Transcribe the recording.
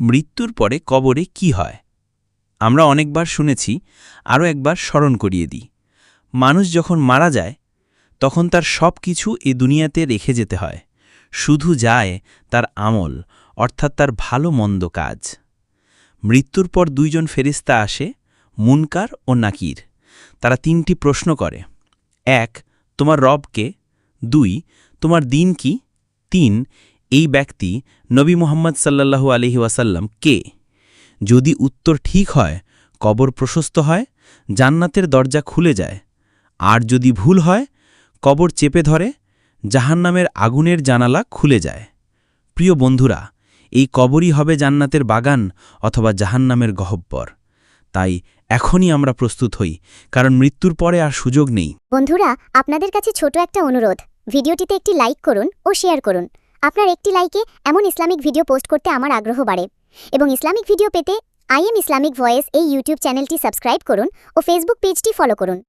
মৃত্যুর পরে কবরে কি হয়? আমরা অনেকবার শুনেছি, আরও একবার স্মরণ করিয়ে দিই। মানুষ যখন মারা যায় তখন তার সব কিছু এ দুনিয়াতে রেখে যেতে হয়, শুধু যায় তার আমল, অর্থাৎ তার ভালো মন্দ কাজ। মৃত্যুর পর দুইজন ফেরেশতা আসে, মুনকার ও নাকির। তারা তিনটি প্রশ্ন করে: ১. তোমার রব কে? ২. তোমার দিন কি? ৩. এই ব্যক্তি নবী মুহাম্মদ সাল্লাল্লাহু আলাইহি ওয়াসাল্লাম কে? যদি উত্তর ঠিক হয়, কবর প্রশস্ত হয়, জান্নাতের দরজা খুলে যায়। আর যদি ভুল হয়, কবর চেপে ধরে, জাহান্নামের আগুনের জানালা খুলে যায়। প্রিয় বন্ধুরা, এই কবরই হবে জান্নাতের বাগান অথবা জাহান্নামের গহ্বর। তাই এখনই আমরা প্রস্তুত হই, কারণ মৃত্যুর পরে আর সুযোগ নেই। বন্ধুরা, আপনাদের কাছে ছোট একটা অনুরোধ, ভিডিওটিতে একটি লাইক করুন ও শেয়ার করুন। আপনার একটি লাইকে এমন ইসলামিক ভিডিও পোস্ট করতে আমার আগ্রহ বাড়ে। এবং ইসলামিক ভিডিও পেতে আই এম ইসলামিক ভয়েস এই ইউটিউব চ্যানেলটি সাবস্ক্রাইব করুন ও ফেসবুক পেজটি ফলো করুন।